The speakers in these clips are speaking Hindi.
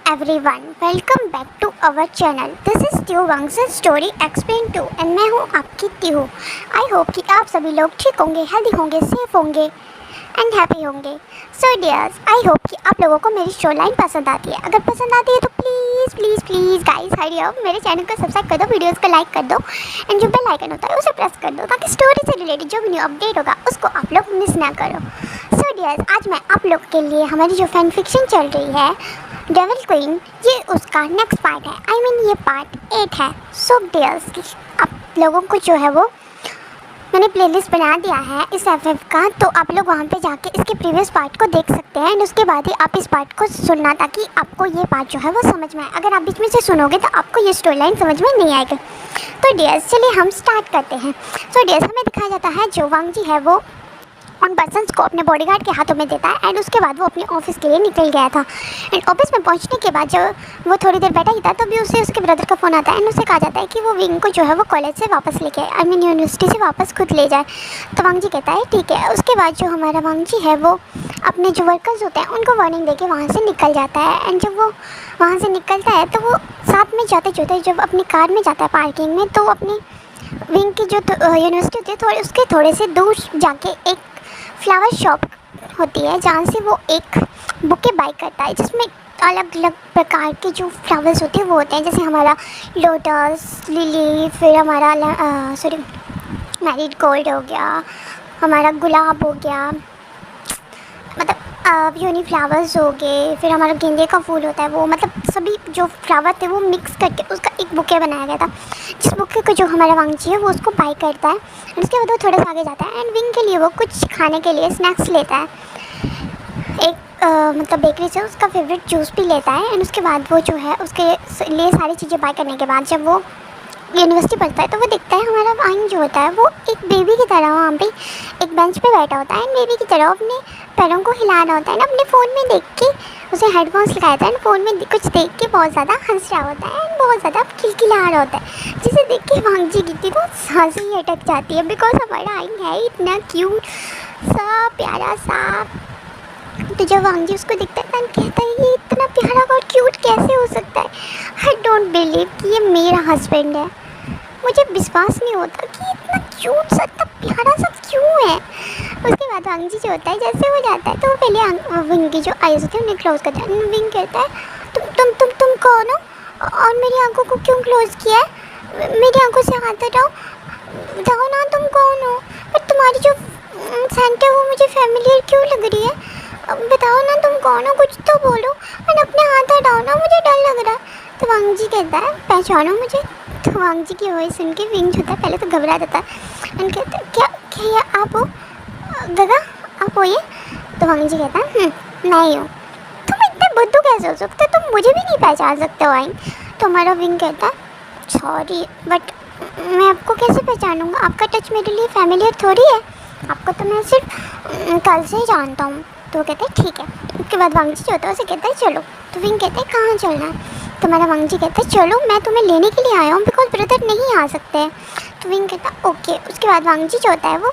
everyone, welcome back to our channel. This is Tio Wang's story explained to and मैं हूँ आपकी tiu. I hope कि आप सभी लोग ठीक होंगे, हेल्दी होंगे, सेफ होंगे एंड हैप्पी होंगे. सो डियर्स, आई होप कि आप लोगों को मेरी स्टोरी लाइन पसंद आती है. अगर पसंद आती है तो please please please guys hurry up, मेरे चैनल को सब्सक्राइब कर दो, वीडियोस को लाइक कर दो एंड जो बेल आइकन होता है उसे प्रेस कर दो ताकि स्टोरी से रिलेटेड जो भी न्यू अपडेट होगा उसको आप लोग मिस ना करो. सो डियर्स, आज मैं आप लोग के लिए हमारी जो फैन फिक्शन चल रही है डेविल क्वीन, ये उसका नेक्स्ट पार्ट है. आई मीन ये पार्ट 8 है. सो डियर्स, आप लोगों को जो है वो मैंने प्लेलिस्ट बना दिया है इस एफएफ का, तो आप लोग वहाँ पे जाके इसके प्रीवियस पार्ट को देख सकते हैं एंड उसके बाद ही आप इस पार्ट को सुनना ताकि आपको ये पार्ट जो है वो समझ में आए. अगर आप बीच में से सुनोगे तो आपको ये स्टोरी लाइन समझ में नहीं आएगा. तो डियर्स चलिए हम स्टार्ट करते हैं. सो डियर्स, हमें दिखाया जाता है जो वांग जी है वो उन पर्सन्स को अपने बॉडीगार्ड के हाथों में देता है एंड उसके बाद वो अपने ऑफिस के लिए निकल गया था. एंड ऑफिस में पहुंचने के बाद जब वो थोड़ी देर बैठा ही था तभी उसे उसके ब्रदर का फ़ोन आता है एंड उसे कहा जाता है कि वो विंग को जो है वो कॉलेज से वापस लेके आए, आई मीन यूनिवर्सिटी से वापस खुद ले जाए. तो वांग जी कहता है ठीक है. उसके बाद जो हमारा वांग जी है वो अपने जो वर्कर्स होते हैं उनको वार्निंग देके वहाँ से निकल जाता है. एंड जब वो वहाँ से निकलता है तो वो साथ में जाते जाते जब अपनी कार में जाता है पार्किंग में, तो अपनी विंग की जो यूनिवर्सिटी होती है थोड़े उसके थोड़े से दूर जाके एक फ्लावर शॉप होती है जहाँ से वो एक बुके बाय करता है जिसमें अलग अलग प्रकार के जो फ्लावर्स होते हैं वो होते हैं. जैसे हमारा लोटस, लिली, फिर हमारा मैरीड गोल्ड हो गया, हमारा गुलाब हो गया, मतलब यूनी फ्लावर्स हो गए, फिर हमारा गेंदे का फूल होता है वो, मतलब सभी जो फ्लावर थे वो मिक्स करके उसका एक बुके बनाया गया था. जिस बुके को जो हमारा वांग जी है वो उसको बाय करता है एंड उसके बाद वो थोड़ा सा आगे जाता है एंड विंग के लिए वो कुछ खाने के लिए स्नैक्स लेता है. एक मतलब बेकरी से उसका फेवरेट जूस भी लेता है एंड उसके बाद वो जो है उसके लिए सारी चीज़ें बाय करने के बाद जब वो यूनिवर्सिटी पढ़ता है तो वो देखता है हमारा वांग जो होता है वो एक बेबी की तरह वहाँ पे एक बेंच पे बैठा होता है एंड बेबी की तरह अपने पैरों को हिला रहा होता है ना. अपने फ़ोन में देख के उसे हेडफोन्स लगाया था एंड फ़ोन में कुछ देख के बहुत ज़्यादा हंस रहा होता है एंड बहुत ज़्यादा खिलखिला रहा होता है, जिसे देख के वांग जी की तो हंसी ही अटक जाती है बिकॉज हमारा आइन है इतना क्यूट सा प्यारा सा. तो जब वांग जी उसको दिखता है तो कहता है ये इतना प्यारा और क्यूट कैसे हो सकता है. आई डोंट बिलीव कि ये मेरा हस्बैंड है. मुझे विश्वास नहीं होता कि इतना क्यूट सा इतना प्यारा सा क्यों है. उसके बाद वांग जी जो होता है जैसे वो जाता है तो वो पहले विंग की जो आईज होती है उन्हें क्लोज करता है. विंग कहता है तुम कौन हो और मेरी आंखों को क्यों क्लोज किया है, मेरी आंखों से हाथ हटाओ, बताओ ना तुम कौन हो. पर तुम्हारी जो सेंट है वो मुझे फैमिलियर क्यों लग रही है, बताओ ना तुम कौन हो, कुछ तो बोलो और अपने हाथ हटाओ ना, मुझे डर लग रहा है. तो वांग जी कहता है पहचानो मुझे. तो वांग जी की वॉइस सुन के विंग होता है पहले तो घबरा जाता है एंड कहता है क्या ये आप हो गगा, आप हो ये. तो वांग जी कहता है नहीं हो. तुम इतने बुद्धू कैसे हो सकते, तुम मुझे भी नहीं पहचान सकते हो आइन. तो हमारा विंग कहता है सॉरी बट मैं आपको कैसे पहचानूंगा, आपका टच मेरे लिए फैमिलियर थोड़ी है, आपको तो मैं सिर्फ कल से ही जानता हूँ. तो वो कहते हैं ठीक है. उसके बाद वांग जी जो होता है उसे कहता है चलो. तो विंग कहते हैं कहाँ चलना है. तो हमारा वांग जी कहता है चलो मैं तुम्हें लेने के लिए आया हूँ बिकॉज ब्रदर नहीं आ सकते हैं. तो विंग कहता है ओके. उसके बाद वांग जी जो होता है वो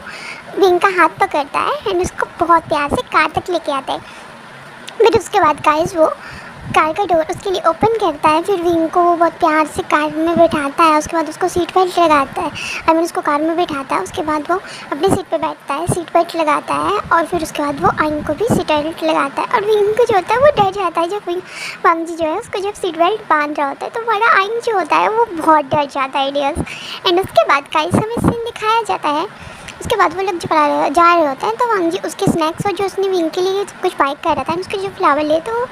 विंग का हाथ पकड़ता है एंड उसको बहुत प्यार से कार तक लेके आता है. फिर उसके बाद गाइस वो कार का डोर उसके लिए ओपन करता है. फिर विंग को वो बहुत प्यार से कार में बैठाता है. उसके बाद उसको सीट बेल्ट लगाता है, आई मीन उसको कार में बैठाता है. उसके बाद वो अपनी सीट पे बैठता है, सीट बेल्ट लगाता है और फिर उसके बाद वो आइन को भी सीट बेल्ट लगाता है. और विंग को जो होता है वो डर जाता है जब वांग जी जो है उसको जब सीट बेल्ट बांध रहा होता है. तो हमारा आइन जो होता है वो बहुत डर जाता है डियर्स. एंड उसके बाद गाइस हमें सीन दिखाया जाता है. उसके बाद वो लोग जा रहे होते हैं तो वांग जी उसके स्नैक्स और जो उसने विंग के लिए कुछ बाइक कर रहा था उसके जो फ्लावर ले तो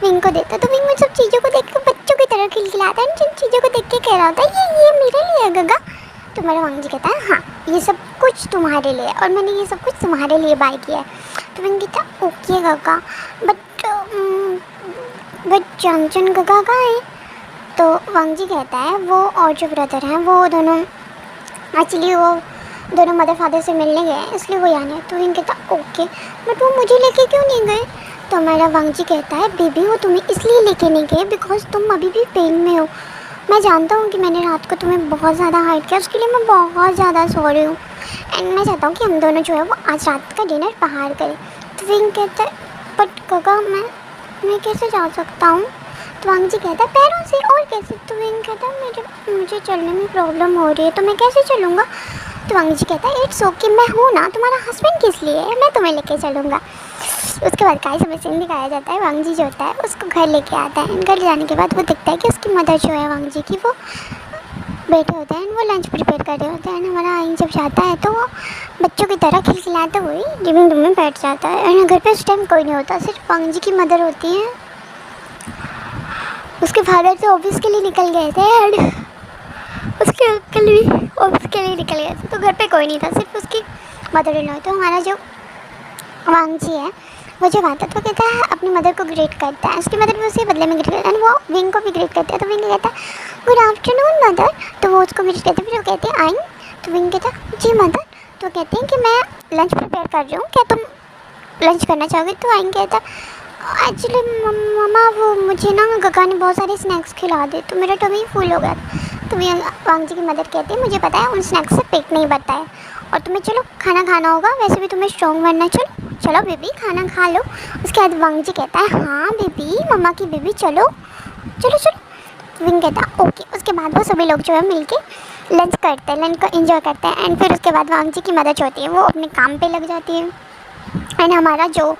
विंग को देता है. तो विंग उन सब चीज़ों को देख कर बच्चों की तरह खिलखिलाता है. जिन चीज़ों को देख के कह रहा होता है ये मेरे लिए है गगा. तो हमारा वांग जी कहता है हाँ ये सब कुछ तुम्हारे लिए और मैंने ये सब कुछ तुम्हारे लिए बाय किया है. तो विंग कहता है ओके गगा बट चंचन गगा कहाँ है. तो वांग जी कहता है वो और जो ब्रदर हैं वो दोनों एक्चुअली वो दोनों मदर फादर से मिलने गए इसलिए वो यहाँ है. तो विंग कहता ओके बट वो मुझे लेके क्यों नहीं गए. तो हमारा वांग जी कहता है बेबी वो तुम्हें इसलिए लेके नहीं गए बिकॉज तुम अभी भी पेन में हो. मैं जानता हूँ कि मैंने रात को तुम्हें बहुत ज़्यादा हर्ट किया, उसके लिए मैं बहुत ज़्यादा सॉरी हूँ एंड मैं चाहता हूँ कि हम दोनों जो है वो आज रात का डिनर बाहर करें. तो विंग कहता है बट गगा मैं कैसे जा सकता हूँ, तो वांग जी कहता है पैरों से, और कैसे? तो विंग कहता है मुझे चलने में प्रॉब्लम हो रही है, तो मैं कैसे चलूँगा? तो वांग जी कहता है इट्स ओके, मैं हूँ ना, तुम्हारा हस्बैंड किस लिए है, मैं तुम्हें लेके चलूँगा। उसके बाद गाइस हमें सीन दिखाया जाता है, वांग जी जो होता है उसको घर लेके आता है। घर जाने के बाद वो दिखता है कि उसकी मदर जो है वांग जी की, वो बैठे होते हैं, वो लंच प्रिपेयर कर रहे होते हैं। हमारा आइन जब जाता है तो वो बच्चों की तरह खिलखिलाते हुए लिविंग रूम में बैठ जाता है। और घर पे उस टाइम कोई नहीं होता, सिर्फ वांग जी की मदर होती है। उसके फादर तो ऑफिस के लिए निकल गए थे और उसके अंकल भी ऑफिस के लिए निकल गए थे, तो घर पे कोई नहीं था, सिर्फ उसकी मदर इन लॉ। तो हमारा जो वांग जी है वो जब आता है तो कहता है अपनी मदर को ग्रेट करता है, उसकी मदर भी उसी बदले में ग्रेट करता है, वो विंग को भी ग्रेट करता है। तो विंग कहता है गुड आफ्टरनून मदर, तो वो उसको ग्रेट करते हैं। फिर वो कहते हैं आइन, तो विंग कहता है जी मदर। तो कहते हैं कि मैं लंच प्रिपेयर कर रही हूँ, क्या तुम लंच करना चाहोगे? तो आइन कहता है एक्चुअली मम्मा वो मुझे ना गगा ने बहुत सारे स्नैक्स खिला दे, तो मेरा टमी फुल हो गया। तो वांग जी की मदर कहती है मुझे पता है उन स्नैक्स से पेट नहीं भरता है, और तुम्हें चलो खाना खाना होगा, वैसे भी तुम्हें स्ट्रॉन्ग बनना, चलो चलो बेबी खाना खा लो। उसके बाद वांग जी कहता है हाँ बेबी, मम्मा की बेबी, चलो चलो चलो। विंग कहता है ओके। उसके बाद वो सभी लोग जो है मिलके लंच करते हैं, लंच को एंजॉय करते हैं। एंड फिर उसके बाद वांग जी की मदर जो होती है वो अपने काम पे लग जाती है। एंड हमारा जो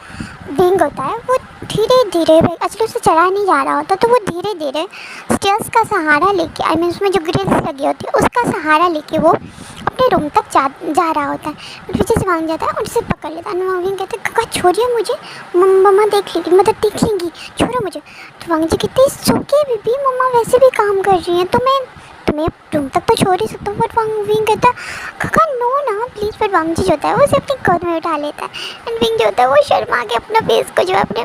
विंग होता है वो धीरे धीरे, एक्चुअली उसे चढ़ा नहीं जा रहा होता, तो वो धीरे धीरे स्टेयर्स का सहारा लेके, आई मीन उसमें जो ग्रिल्स लगी होती है उसका सहारा लेके वो अपने रूम तक जा रहा होता है। पीछे से वांग जाता है और उसे पकड़ लेता है। विंग कहते हैं काका छोड़िए मुझे, मम्मा देख लेगी, मदर देख लेंगी, छोड़ो मुझे। तो वांग जी कहते हैं सोके बेबी, मम्मा वैसे भी काम कर रही हैं, तो मैं तुम्हें रूम तक तो छोड़ ही सकता हूँ। बट विंग कहता है काका नो ना प्लीज़। पर वांग जी जो होता है वो उसे अपनी गोद में उठा लेता है। एंड विंग जो होता है वो शर्मा के अपना फेस को जो है अपने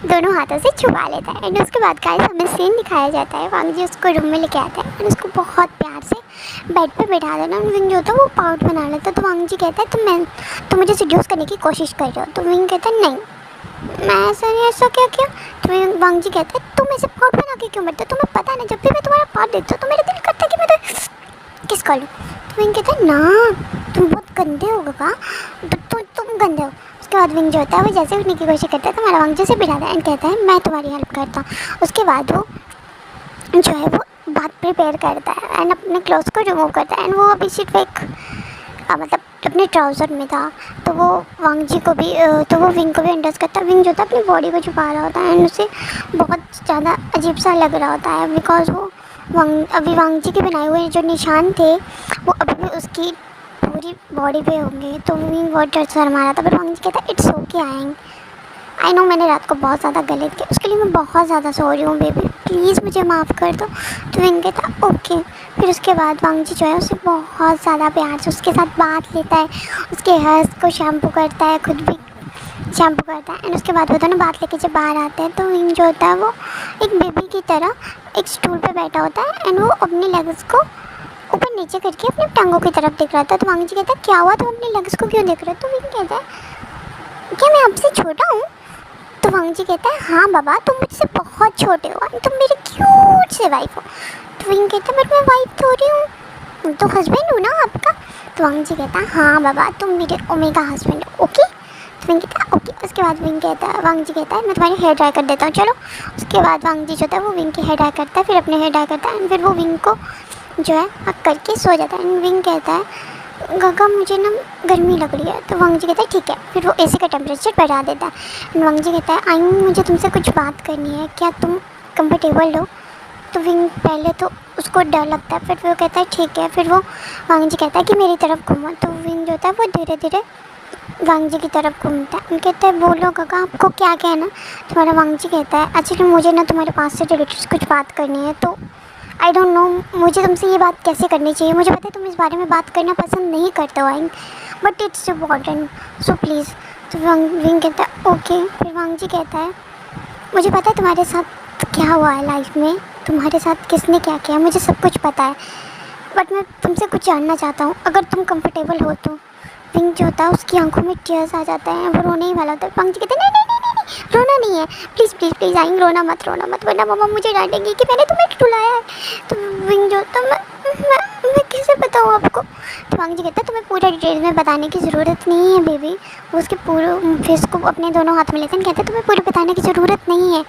दोनों हाथों से छुपा लेता है। एंड उसके बाद गाइस हमें सीन दिखाया जाता है, वांग जी उसको रूम में लेके आता है और उसको बहुत प्यार से बेड पे बैठा देना। और विंग जो होता है वो पाउट बना लेता है। तो वांग जी कहता है तुम मुझे सिड्यूस करने की कोशिश कर रहे हो। तो विंग कहता है नहीं, मैं ऐसा क्या किया? तो वांग जी कहता है तुम ऐसे पाउट बना के क्यों बैठते हो? तुम्हें पता है ना जब भी मैं तुम्हारा पाउट देखता हूँ तो मेरा दिल करता है कि मैं तो किस कर लूँ। तो विंग कहता है ना तुम बहुत गंदे हो गगा, तुम गंदे हो। उसके बाद विंग जो होता है वो जैसे उठने की कोशिश करता है तो हमारा वांग जी से बिठाता है एंड कहता है मैं तुम्हारी हेल्प करता हूँ। उसके बाद वो जो है वो बात प्रिपेयर करता है एंड अपने क्लोथ्स को रिमूव करता है। एंड वो अभी सिर्फ एक मतलब अपने ट्राउज़र में था, तो वो वांग जी को भी तो वो विंग को भी अंडर्स करता है। विंग जो था अपनी बॉडी को छुपा रहा होता है एंड उसे बहुत ज़्यादा अजीब सा लग रहा होता है, बिकॉज वो वांग जी के बनाए हुए जो निशान थे वो अभी भी उसकी पूरी बॉडी पे होंगे। तो विंग बहुत डर से मारा था, पर वांग जी कहता है इट्स ओके आई नो मैंने रात को बहुत ज़्यादा गलत किया, उसके लिए मैं बहुत ज़्यादा सॉरी हूँ बेबी, प्लीज़ मुझे माफ़ कर दो। तो विंग कहता है ओके। फिर उसके बाद वांग जी जो है उसे बहुत ज़्यादा प्यार से उसके साथ बात लेता है, उसके हेयर्स को शैम्पू करता है, खुद भी शैम्पू करता है। एंड उसके बाद वो दोनों बात लेके जब बाहर आते हैं तो विंग जो होता है वो एक बेबी की तरह एक स्टूल पे बैठा होता है एंड वो अपने लेग्स को ऊपर नीचे करके अपनी टांगों की तरफ देख रहा था। तो वांग जी कहता है क्या हुआ, तुम अपने लेग्स को क्यों देख रहे हो? तो विंग कहता है क्या मैं आपसे छोटा हूँ? तो वांग जी कहता है हाँ बाबा तुम मुझसे बहुत छोटे हो, तुम मेरी क्यूट से वाइफ हो। तो विंग कहता है बट मैं वाइफ थोड़ी हूँ, तो हस्बैंड हूँ ना आपका। तो वांग जी कहता है हाँ बाबा तुम मेरे ओमेगा हस्बैंड हो, ओके। तो विंग कहता है ओके। उसके बाद वांग जी कहता है मैं तुम्हारी हेयर ड्राई कर देता हूँ, चलो। उसके बाद वांग जी जो होता है वो विंग की हेयर ड्राई करता है, फिर अपने हेयर ड्राई करता है एंड फिर वो विंग को जो है हक करके सो जाता है। एंड विंग कहता है गगा मुझे ना गर्मी लग रही है। तो वांग जी कहता है ठीक है, फिर वो एसी का टेम्परेचर बढ़ा देता है। एंड वांग जी कहता है आई मुझे तुमसे कुछ बात करनी है, क्या तुम कंफर्टेबल हो? तो विंग पहले तो उसको डर लगता है, फिर वो कहता है ठीक है। फिर वो वांग जी कहता है कि मेरी तरफ घूमो। तो विंग जो होता है वो धीरे धीरे वांग जी की तरफ घूमता है, कहता है बोलो गगा आपको क्या कहना। तुम्हारा वांग जी कहता है एक्चुअली मुझे ना तुम्हारे पास से रिलेटेड कुछ बात करनी है, तो आई डोंट नो मुझे तुमसे ये बात कैसे करनी चाहिए, मुझे पता है तुम इस बारे में बात करना पसंद नहीं करते हो आइन, but it's important so please. तो विंग कहता है ओके। फिर वांग जी कहता है मुझे पता है तुम्हारे साथ क्या हुआ है लाइफ में, तुम्हारे साथ किसने क्या किया, मुझे सब कुछ पता है, बट मैं तुमसे कुछ जानना चाहता हूँ, अगर तुम कंफर्टेबल हो तो। विंग जो होता है उसकी आंखों में टीयर्स आ जाता है, वो रोने ही वाला होता है। वांग जी कहते हैं नहीं नहीं नहीं नहीं रोना नहीं है, प्लीज़ प्लीज़ प्लीज़ आएंगे, रोना मत वरना मम्मा मुझे डांटेंगी कि मैंने तुम्हें रुलाया है। तो विंग जो होता है मैं कैसे बताऊँ आपको। तो वांग जी कहता है तुम्हें पूरा डिटेल में बताने की ज़रूरत नहीं है बेबी। वो उसके पूरे फेस को अपने दोनों हाथ में लेते हैं, कहते हैं तुम्हें पूरे बताने की ज़रूरत नहीं है,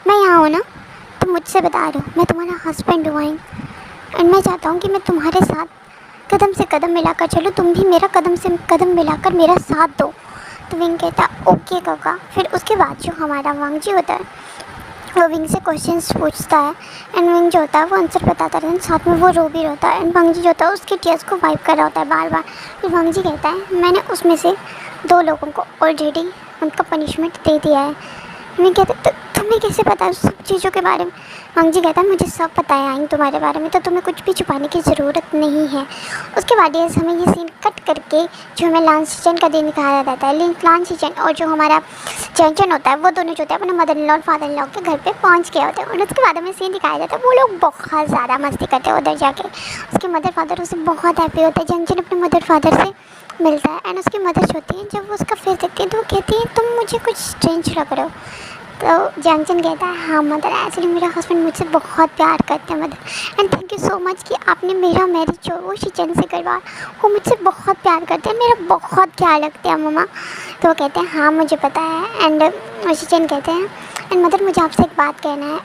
मैं यहाँ हूँ ना, तुम मुझसे बता रहे हो, मैं तुम्हारा हस्बैंड हूँ एंड मैं चाहता हूँ कि मैं तुम्हारे साथ कदम से कदम मिलाकर चलूँ, तुम भी मेरा कदम से कदम मिलाकर मेरा साथ दो। तो विंग कहता ओके काका। फिर उसके बाद जो हमारा वांगजी होता है वो विंग से क्वेश्चंस पूछता है एंड विंग जो होता है वो आंसर बताता रहता है, साथ में वो रो भी रहता है एंड वांगजी जो होता है उसके टीयर्स को वाइप कर रहा होता है बार बार। फिर वांगजी कहता है मैंने उसमें से 2 लोगों को ऑलरेडी उनका पनिशमेंट दे दिया है। विंग कहते तो तुम्हें कैसे पता है उस सब चीज़ों के बारे में? वांगजी कहता है मुझे सब पता है आइन तुम्हारे बारे में, तो तुम्हें कुछ भी छुपाने की ज़रूरत नहीं है। उसके बाद ये हमें ये सीन कट करके जो हमें लांसीचन का दिन दिखाया जाता है, लांसीचन और जो हमारा चैंचन होता है वो दोनों जो होते हैं अपने मदर इन लॉ और फादर इन लॉ के घर पे पहुंच गए होते हैं। और उसके बाद हमें सीन दिखाया जाता है वो लोग बहुत ज़्यादा मस्ती करते हैं उधर जाके। उसके मदर फादर उसे बहुत हैप्पी होता है, चैंचन अपने मदर फादर से मिलता है एंड उसकी मदर जो होती है जब वो उसका फेस देखती है तो वो कहती है तुम मुझे कुछ स्ट्रेंज लग रहे हो। तो जैंगचन कहता है हाँ मदर, एक्चुअली मेरा हस्बैंड मुझसे बहुत प्यार करते हैं mother, and thank you so much कि आपने मेरा मैरिज जो वो शिचन से करवा। वो मुझसे बहुत प्यार करते हैं, मेरा बहुत ख्याल रखते हैं मम्मा। तो वो कहते हैं हाँ मुझे पता है। एंड शिचन कहते हैं एंड मदर मुझे आपसे एक बात कहना है।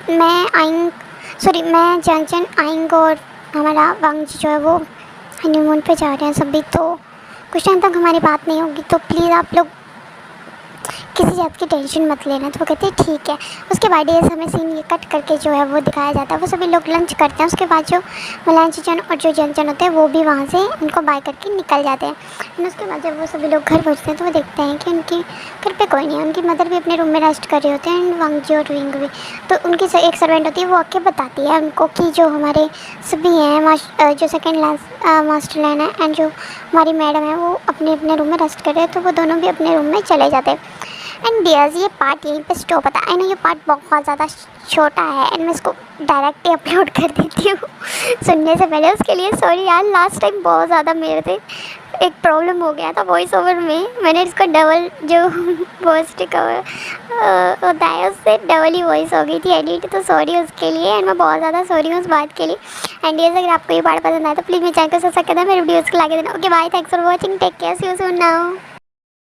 एक्चुअली मैं जैंगचन आइंग और हमारा वांगजी जो है वो हनीमून पे जा रहे हैं सभी, तो कुछ टाइम तक हमारी बात नहीं होगी, तो प्लीज़ आप लोग किसी बात की टेंशन मत लेना। तो वो कहते हैं ठीक है। उसके बाद ये हमें सीन ये कट करके जो है वो दिखाया जाता है, वो सभी लोग लंच करते हैं। उसके बाद जो मलांचन और जो जैंगचन होते हैं वो भी वहाँ से उनको बाय करके निकल जाते हैं। एंड उसके बाद जब वो सभी लोग घर पहुँचते हैं तो वो देखते हैं कि उनकी घर पे कोई नहीं है, उनकी मदर भी अपने रूम में रेस्ट कर रहे होते हैं एंड वांगजी और विंग भी। तो उनकी एक सर्वेंट होती है वो आके बताती है उनको कि जो हमारे सभी हैं जो सेकेंड मास्टर लाइन है एंड जो हमारी मैडम है वो अपने अपने रूम में रेस्ट कर रहे हैं, तो वो दोनों भी अपने रूम में चले जाते हैं। एंड डियर्स ये पार्ट यहीं पे स्टॉप होता है। आई नो ये पार्ट बहुत ज़्यादा छोटा है एंड मैं इसको डायरेक्ट ही अपलोड कर देती हूँ सुनने से पहले। उसके लिए सॉरी यार, लास्ट टाइम बहुत ज़्यादा मेरे से एक प्रॉब्लम हो गया था वॉइस ओवर में, मैंने इसको डबल जो वॉइस रिकवर होता है उससे डबल ही वॉइस हो गई थी एडिट, तो सॉरी उसके लिए एंड मैं बहुत ज़्यादा सॉरी हूँ उस बात के लिए। एंड ये अगर आपको ये पार्ट पसंद आया तो प्लीज़ मेरे चैनल को सब्सक्राइब करना, मेरे वीडियोज़ को लाइक देना। Okay bye, thanks for watching, take care, see you soon now.